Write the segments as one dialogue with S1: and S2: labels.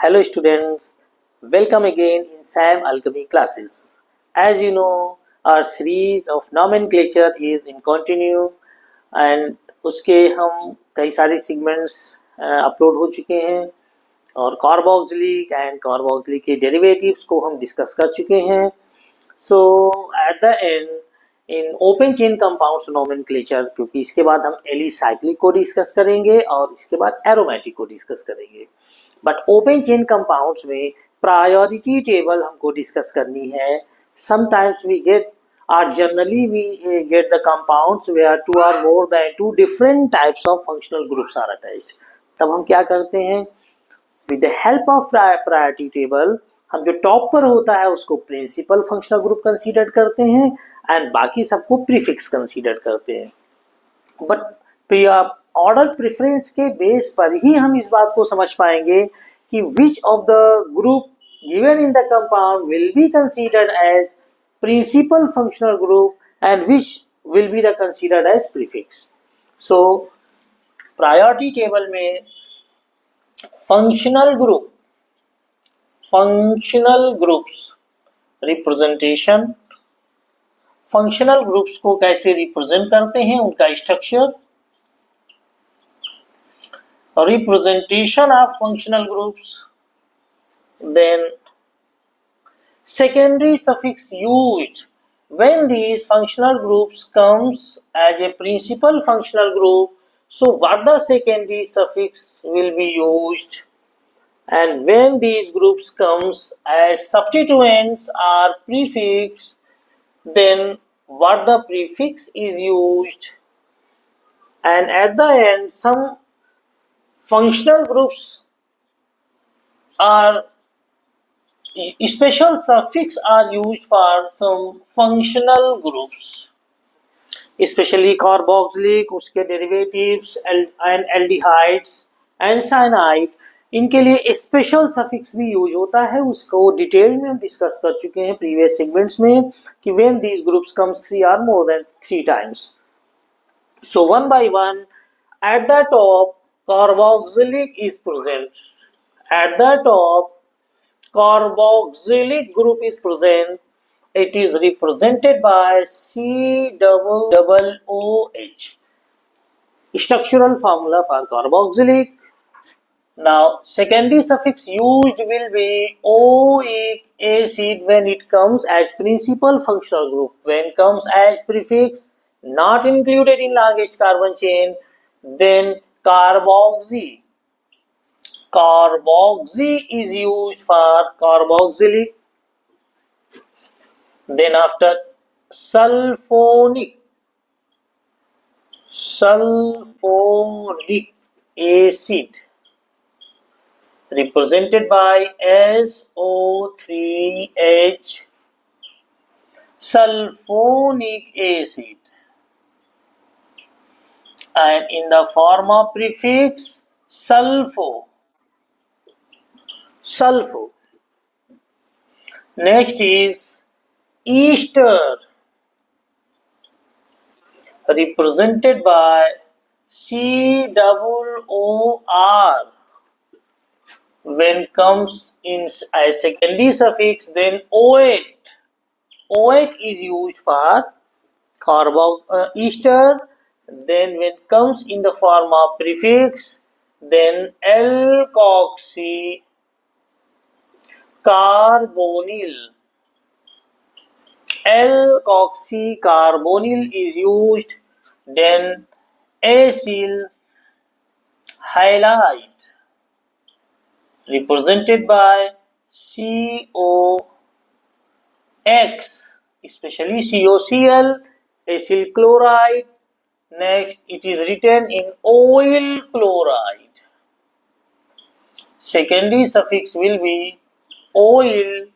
S1: Hello students, welcome again in Sam Alchemy classes. As you know, our series of nomenclature is in continue and उसके हम कई सारे segments upload हो चुके हैं और कार्बोक्सिलिक एंड कार्बोक्सिलिक के डेरिवेटिव्स को हम डिस्कस कर चुके हैं. So at the end in open chain compounds nomenclature, क्योंकि इसके बाद हम एलिसाइक्लिक को डिस्कस करेंगे और इसके बाद एरोमेटिक को डिस्कस करेंगे. बट ओपन चेन कंपाउंड्स में प्रायोरिटी टेबल हमको डिस्कस करनी है. Sometimes we get or generally we get the compounds where two or more than two different types of functional groups are attached. तब हम क्या करते हैं, with the help of priority table हम जो टॉप पर होता है उसको प्रिंसिपल फंक्शनल ग्रुप कंसीडर करते हैं एंड बाकी सबको प्रीफिक्स कंसीडर करते हैं. बट ऑर्डर प्रेफरेंस के बेस पर ही हम इस बात को समझ पाएंगे कि which of the group given in the compound will be considered as principal functional group and which will be the considered as prefix. So priority table में functional groups representation, functional groups को कैसे represent करते हैं, उनका structure, representation of functional groups, then secondary suffix used when these functional groups comes as a principal functional group. So what the secondary suffix will be used, and when these groups comes as substituents or prefix, then what the prefix is used, and at the end some functional groups are special suffix are used for some functional groups, especially carboxylic, उसके derivatives and aldehydes and cyanide. इनके लिए special suffix भी use होता है, उसको detail में हम discuss कर चुके हैं प्रीवियस सेगमेंट्स में कि when these groups comes 3 or more than 3 times. So one by one, at the top carboxylic is present. At the top carboxylic group is present. It is represented by COOH. Structural formula for carboxylic. Now secondary suffix used will be oic acid when it comes as principal functional group. When comes as prefix not included in longest carbon chain, then carboxy is used for carboxylic. Then after sulfonic acid represented by SO3H, sulfonic acid, and in the form of prefix sulfo. Next is ester represented by COOR. When comes in as secondary suffix, then OH is used for ester. Then when comes in the form of prefix, then L-coxycarbonyl is used. Then acyl halide represented by COX, especially COCl, acyl chloride. Next, it is written in oil chloride. Secondary suffix will be oil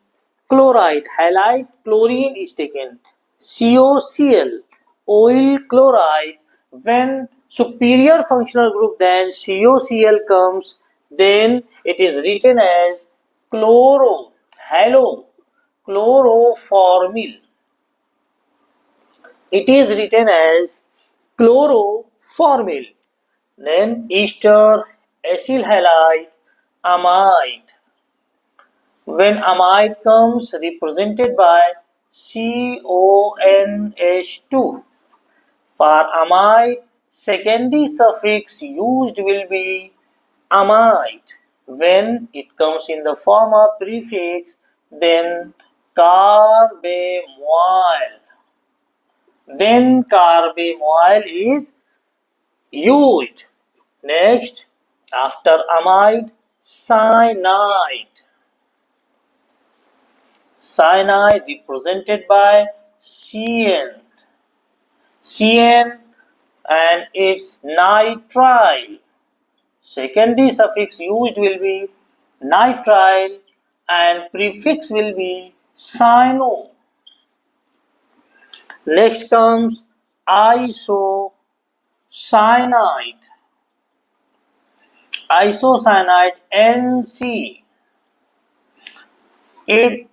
S1: chloride. Halide, chlorine is taken. COCl, oil chloride. When superior functional group than COCl comes, then it is written as chloroformyl. It is written as chloroformyl. Then ester, acyl halide, amide. when amide comes represented by CONH2. For amide, secondary suffix used will be amide. When it comes in the form of prefix, then carbamoyl. Then carbamoyl is used. Next, after amide, cyanide. Cyanide represented by CN. CN and its nitrile. Secondary suffix used will be nitrile and prefix will be cyano. Next comes isocyanide. Isocyanide NC. It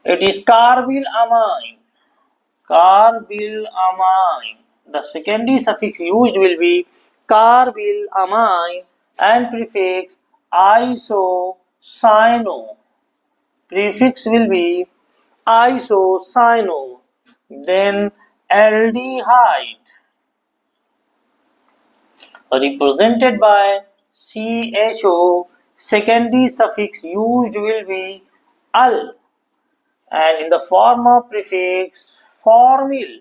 S1: is carbylamine. Carbylamine. The secondary suffix used will be carbylamine and prefix isocyano. Prefix will be isocyano. Then aldehyde represented by CHO. Secondary suffix used will be al and in the form of prefix formyl.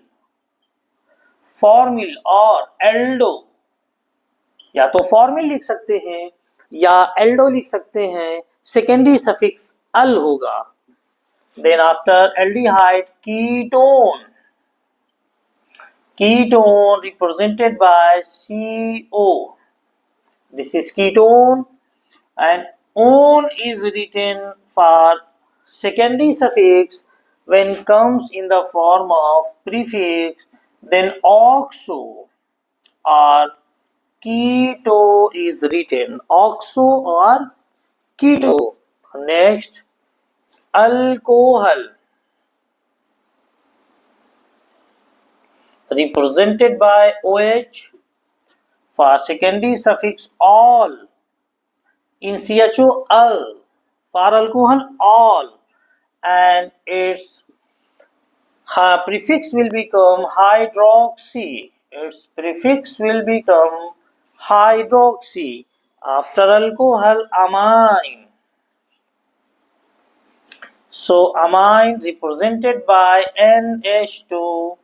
S1: Formal और Aldo, या तो formal लिख सकते हैं या Aldo लिख सकते हैं, सेकेंडरी सफिक्स अल होगा. Then after aldehyde ketone. Ketone represented by CO. This is ketone and on is written for secondary suffix when comes in the form of prefix, then oxo or keto is written. Oxo or keto. Next, alcohol represented by OH for secondary suffix all. In CHO, al for alcohol, all, and its prefix will become hydroxy. Its prefix will become hydroxy. After alcohol, amine. So amine represented by NH2.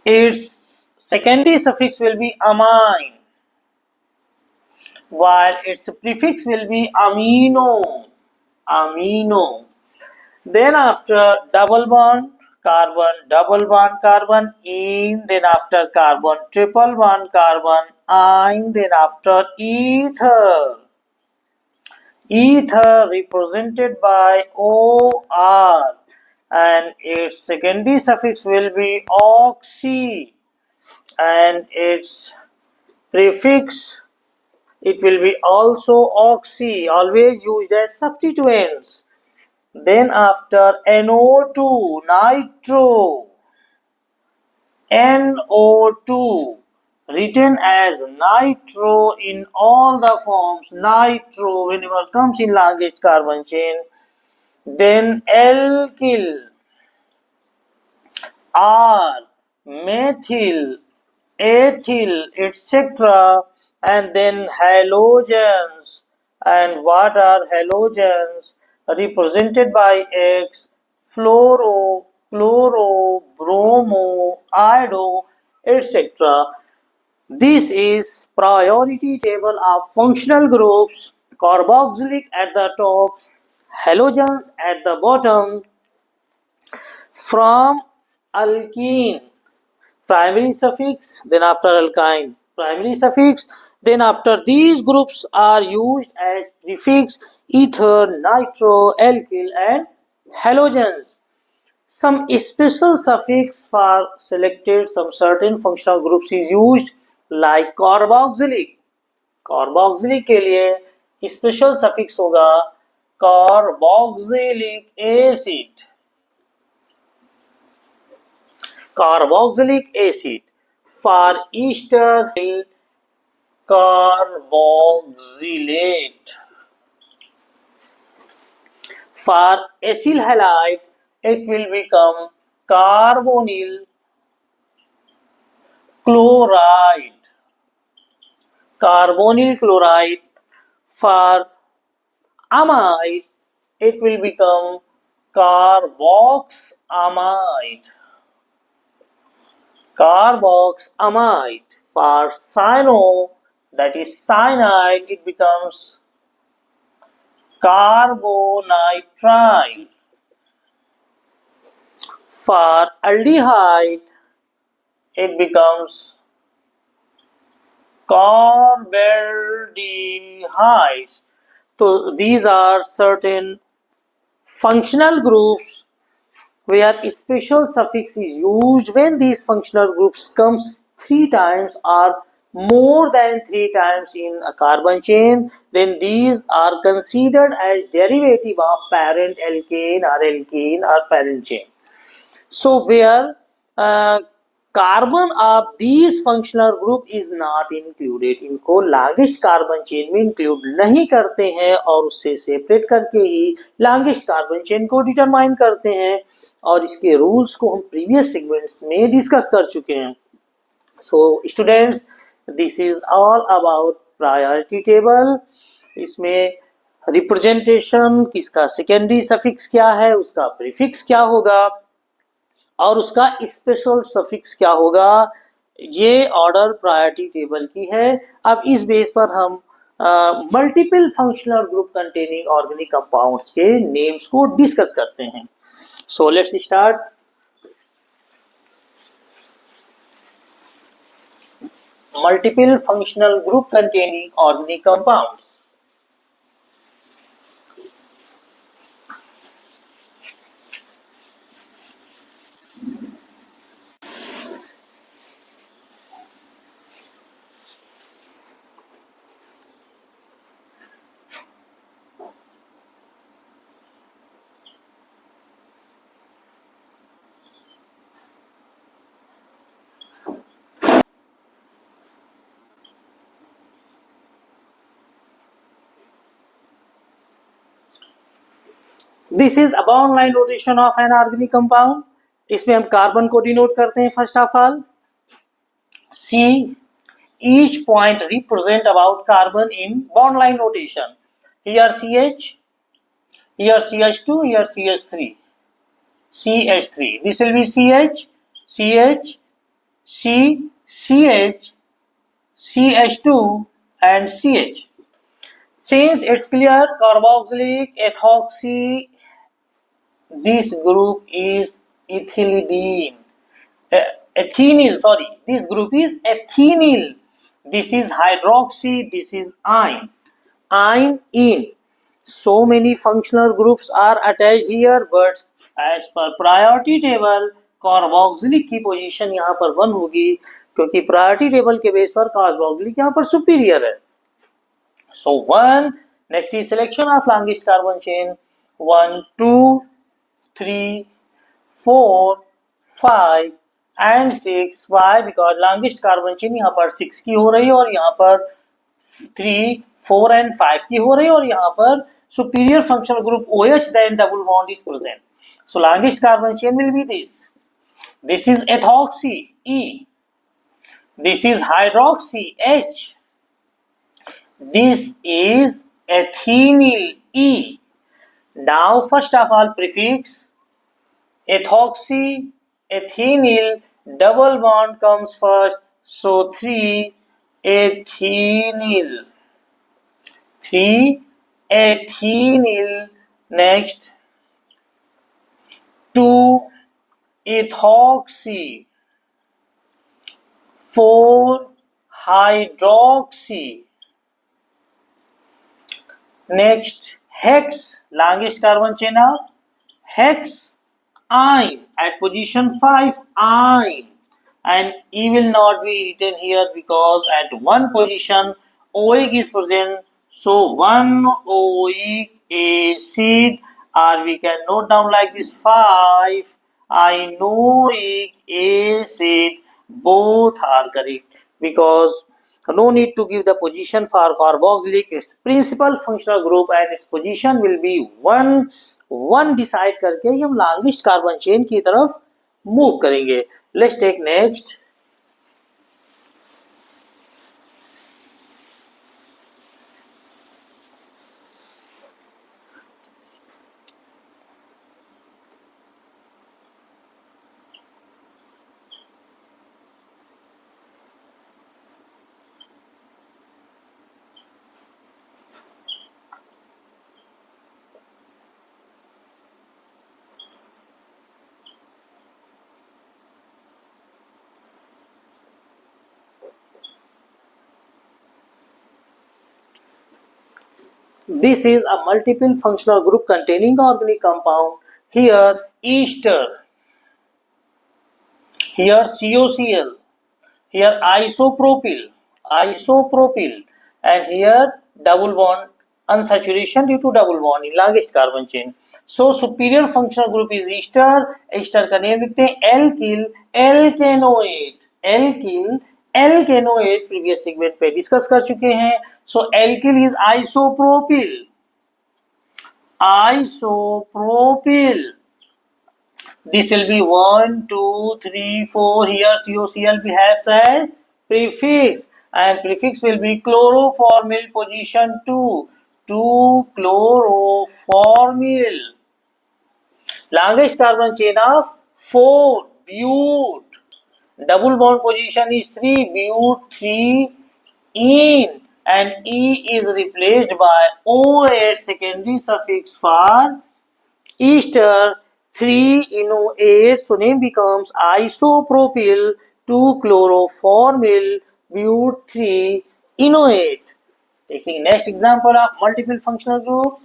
S1: Its secondary suffix will be amine, while its prefix will be amino. Amino. Then after double bond carbon in, then after carbon triple bond carbon ine, then after ether. Ether represented by OR and its secondary suffix will be oxy and its prefix it will be also oxy, always used as substituents. Then after NO2 nitro, NO2 written as nitro in all the forms, nitro whenever comes in largest carbon chain. Then alkyl, R, methyl, ethyl, etc. And then halogens. And what are halogens? Represented by X, fluoro, chloro, bromo, iodo, etc. This is priority table of functional groups. Carboxylic at the top, halogens at the bottom. From alkene, primary suffix, then after alkyne, primary suffix, then after these groups are used as prefix ether, nitro, alkyl and halogens. Some special suffix for selected some certain functional groups is used like carboxylic. Carboxylic के लिए special suffix होगा carboxylic acid. carboxylic acid. For ester, carboxylate. For acyl halide, it will become carbonyl chloride. Carbonyl chloride. For amide, it will become carboxamide. Carboxamide. For cyano, that is cyanide, it becomes carbonitrile. For aldehyde, it becomes carbaldehyde. So these are certain functional groups where a special suffix is used when these functional groups comes 3 times or more than 3 times in a carbon chain, then these are considered as derivative of parent alkane or parent chain. So where carbon of these functional group is not included, इनको longest carbon chain में include नहीं करते हैं और उससे separate करके ही longest carbon chain को determine करते हैं, और इसके rules को हम previous segments में discuss कर चुके हैं. So students, this is all about priority table. इसमें representation, किसका secondary suffix क्या है, उसका prefix क्या होगा और उसका स्पेशल सफिक्स क्या होगा, ये ऑर्डर प्रायोरिटी टेबल की है. अब इस बेस पर हम multiple functional group containing organic compounds के नेम्स को डिस्कस करते हैं. So let's start. Multiple functional group containing organic compounds. This is a bond line notation of an organic compound. इसमें हम कार्बन को डिनोट करते हैं. First of all C, each point represent about carbon in bond line rotation. Here CH, here CH2, here CH3, CH3. This will be CH, CH, C, CH, CH2 and CH. Since it's clear, carboxylic, ethoxy, this group is ethylidene. Ethenyl, sorry, this group is ethenyl. This is hydroxy, this is ine. Ine, ene. So many functional groups are attached here, but as per priority table, carboxylic की position यहाँ पर 1 होगी, क्योंकि priority table के बेस पर carboxylic यहाँ पर superior है. So 1. Next is selection of longest carbon chain. 1, 2, 3, 4, 5 and 6. Why? Because longest carbon chain यहाँ पर 6 की हो रही है और यहाँ पर 3, 4 and 5 की हो रही है और यहाँ पर superior functional group OH then double bond is present. So longest carbon chain will be this. This is ethoxy, E. This is hydroxy, H. This is ethenyl, E. Now first of all prefix ethoxy, ethenyl, double bond comes first, so 3 ethenyl, 3 ethenyl. Next 2 ethoxy, 4 hydroxy. Next hex, longest carbon chain of hex, ine at position 5, ine, and E will not be written here because at one position OH is present, so 1 OH acid, or we can note down like this 5 I know A said both are correct because no need to give the position for carboxylic. Its principal functional group and its position will be one decide करके ही हम longest carbon chain की तरफ move करेंगे. Let's take next. This is a multiple functional group containing organic compound. Here ester, here COCl, here isopropyl, and here double bond unsaturation due to double bond in longest carbon chain. So superior functional group is ester. ester का name लिखते हैं alkyl alkanoate previous segment पे discuss कर चुके हैं. So alkyl is isopropyl. This will be 1, 2, 3, 4. Here COCl behaves as prefix, and prefix will be chloroformyl position 2. 2 chloroformyl. Longest carbon chain of 4 bute. Double bond position is 3 bute 3 ene, and E is replaced by OH secondary suffix for ester 3-enoate, so name becomes isopropyl 2-chloroformyl bute 3-enoate. Taking next example of multiple functional group.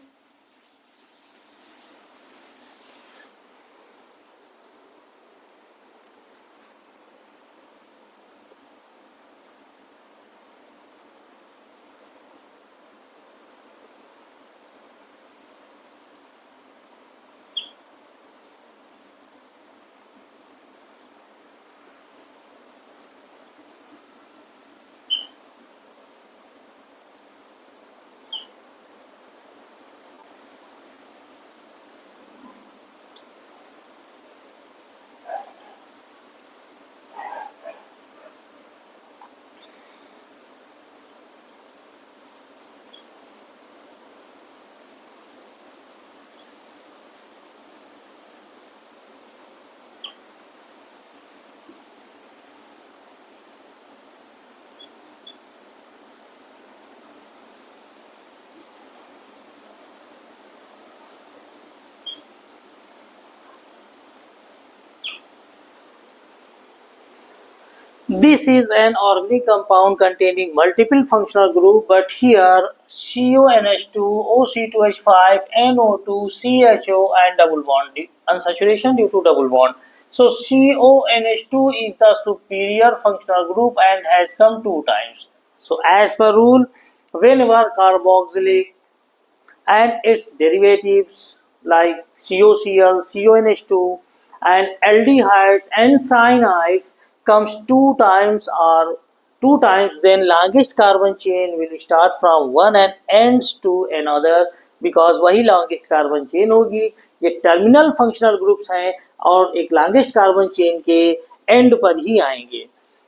S1: This is an organic compound containing multiple functional groups, but here CONH2, OC2H5, NO2, CHO, and double bond unsaturation due to double bond. So CONH2 is the superior functional group and has come 2 times. So as per rule, whenever carboxylic and its derivatives like COCl, CONH2, and aldehydes and cyanides comes 2 times, then longest carbon chain will start from one and ends to another, because वही longest carbon chain होगी. ये terminal functional groups हैं और एक longest carbon chain के and पर ही आएंगे.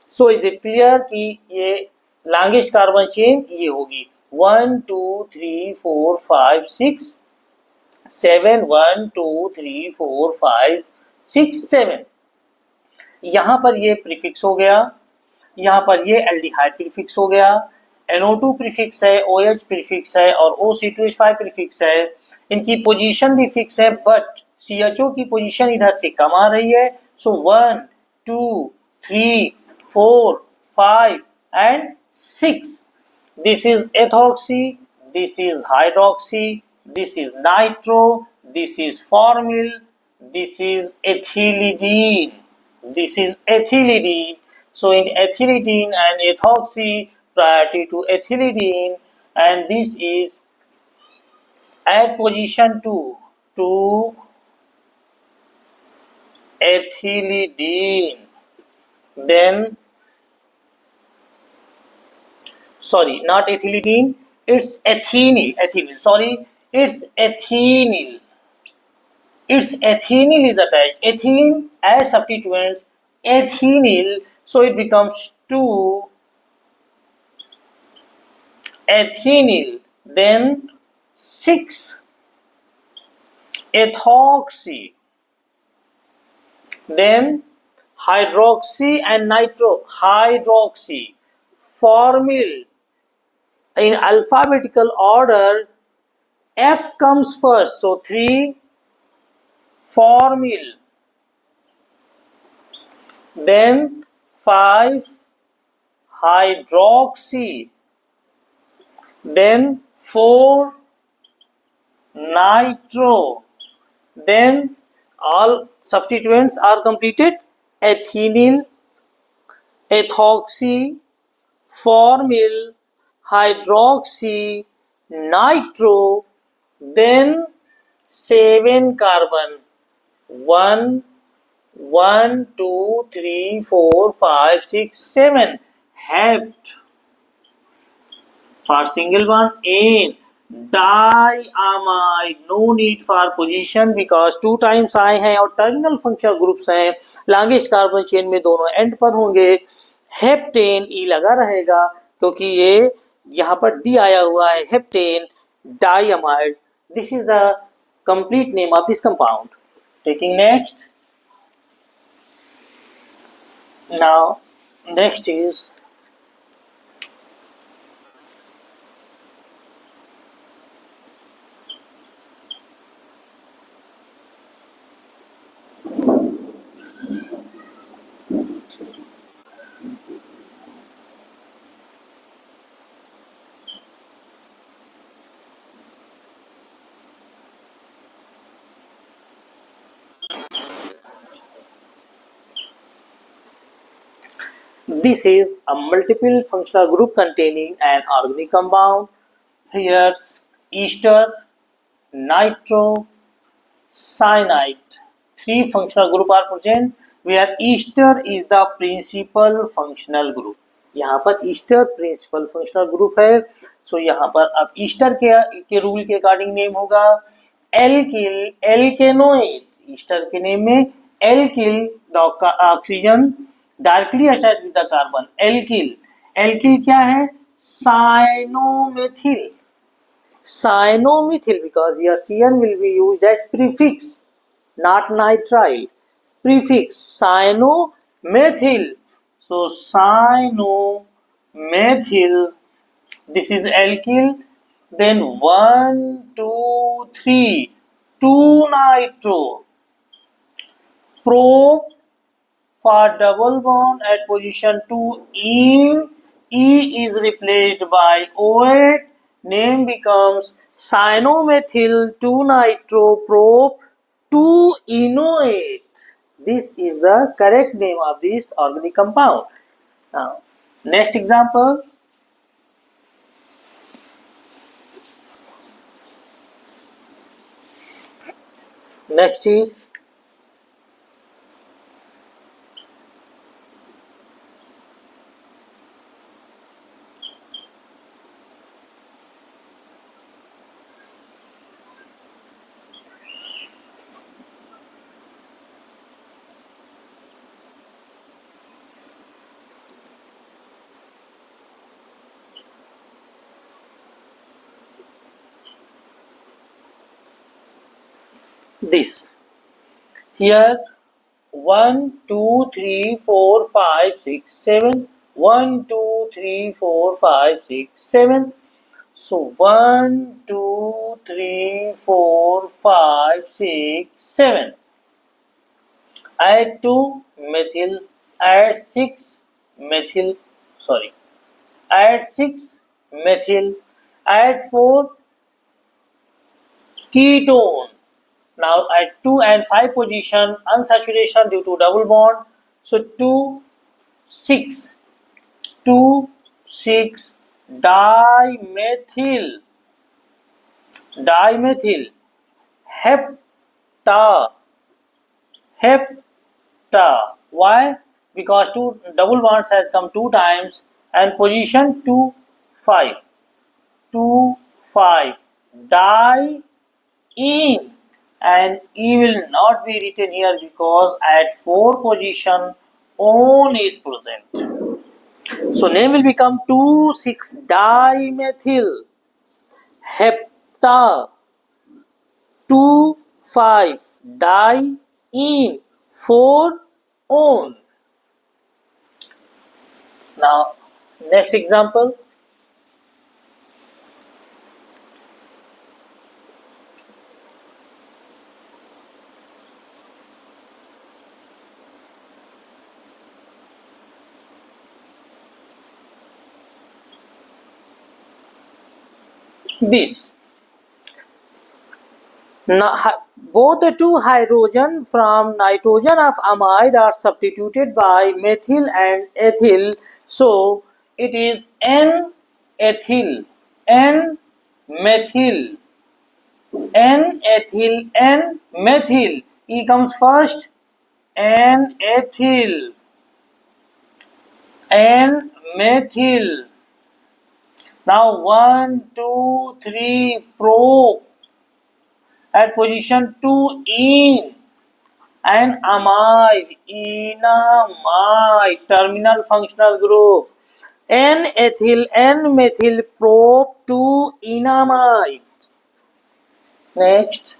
S1: So is it clear कि ये longest carbon chain ये होगी 1, 2, 3, 4, 5, 6, 7, 1, 2, 3, 4, 5, 6, 7. यहाँ पर ये प्रीफिक्स हो गया, यहाँ पर ये एल्डिहाइड प्रीफिक्स हो गया, NO2 प्रीफिक्स है, OH प्रीफिक्स है और OC2H5 प्रीफिक्स है. इनकी पोजीशन भी फिक्स है, बट CHO की पोजीशन इधर से कम आ रही है. सो 1, 2, 3, 4, 5 and 6. This is ethoxy, this is hydroxy, this is nitro, this is formyl, this is ethylidene. This is ethylidene. So in ethylidene and ethoxy, priority to ethylidene, and this is at position 2 to ethylidene. Then, sorry, not ethylidene, it's ethenyl. Ethenyl, sorry, it's ethenyl. Its ethenyl is attached. Ethene as substituents, ethenyl, so it becomes 2 ethenyl. Then 6 ethoxy. Then hydroxy and nitro. Hydroxy. Formyl. In alphabetical order, F comes first. So 3 formyl. Then 5 hydroxy. Then 4 nitro. Then all substituents are completed. Ethenyl, ethoxy, formyl, hydroxy, nitro. Then 7 carbon. 1, 1, 2, 3, 4, 5, 6, 7. Hept. For single bond, ane. Diamide. No need for position because 2 times I है और terminal functional groups हैं. Longest carbon chain में दोनों and पर होंगे. Heptane ई लगा रहेगा क्योंकि ये यहाँ पर डी आया हुआ है. Heptane diamide. This is the complete name of this compound. Taking next. Now next is this is a multiple functional group containing an organic compound. Here ester, nitro, cyanide. 3 functional group are present where ester is the principal functional group. यहाँ पर Easter principal functional group है. सो यहाँ पर अब Easter के rule के according name होगा alkyl एल्केनोइड. Easter के नेम में alkyl oxygen directly attach with the carbon. Alkyl. Alkyl क्या है? साइनोमेथिल. Cyanomethyl because here CN will be used as prefix, not nitrile. Prefix cyanomethyl. So cyanomethyl. This is alkyl. Then 1, 2, 3, 2 nitro. Probe for double bond at position 2 E. E is replaced by OH. Name becomes cyanomethyl 2-nitro-prop 2-enoate. This is the correct name of this organic compound. Now, next example. Next is this. Here 1, 2, 3, 4, 5, 6, 7. 1, 2, 3, 4, 5, 6, 7. So 1, 2, 3, 4, 5, 6, 7. Add 2 methyl. Add 6 methyl. Sorry. Add 6 methyl. Add 4 ketone. Now at 2 and 5 position, unsaturation due to double bond. So 2, 6, 2, 6, dimethyl, dimethyl, hepta, hepta. hepta. Why? Because two double bonds has come two times and position 2 5 2 5 die in, and E will not be written here because at 4 position on is present. So name will become 2,6 dimethyl hepta 2,5 diene 4 on. Now next example. This. Now, both the two hydrogen from nitrogen of amide are substituted by methyl and ethyl, so it is N-ethyl, N-methyl, N-ethyl, N-methyl. E comes first, N-ethyl, N-methyl. Now 1, 2, 3, pro. At position 2 in and amide, enamide, terminal functional group, N-ethyl, N-methyl, prop 2 enamide. Next.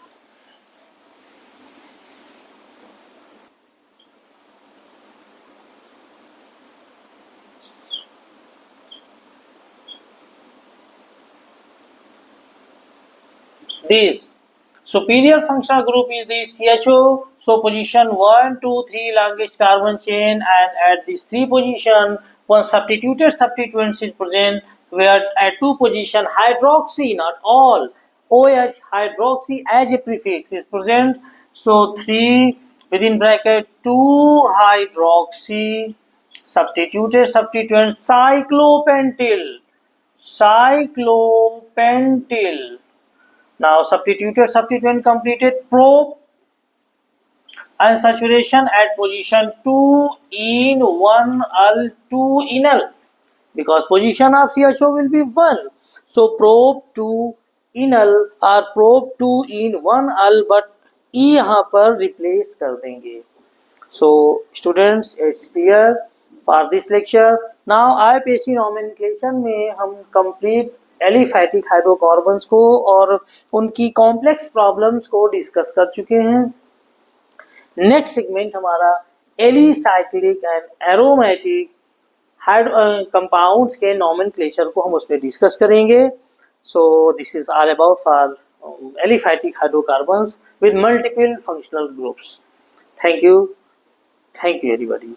S1: This superior functional group is the CHO. So position 1, 2, 3 longest carbon chain, and at this 3 position one substituted substituents is present, where at 2 position hydroxy, not all, OH hydroxy as a prefix is present. So 3 within bracket 2 hydroxy substituted substituent cyclopentyl, cyclopentyl. Now substituted substituent completed, probe and saturation at position 2 in 1 al 2 in L, because position of CHO will be 1. So probe 2 in L or probe 2 in 1 L, but E यहाँ पर replace कर देंगे. So students, it's clear for this lecture. Now IUPAC nomenclature में हम complete aliphatic hydrocarbons को और उनकी complex problems को डिस्कस कर चुके हैं. नेक्स्ट सेगमेंट हमारा एलिसाइक्लिक एंड एरोमेटिक कंपाउंड्स के नोमेनक्लेचर को हम उसमें डिस्कस करेंगे. So this is all about for aliphatic hydrocarbons with multiple functional groups. Thank you everybody.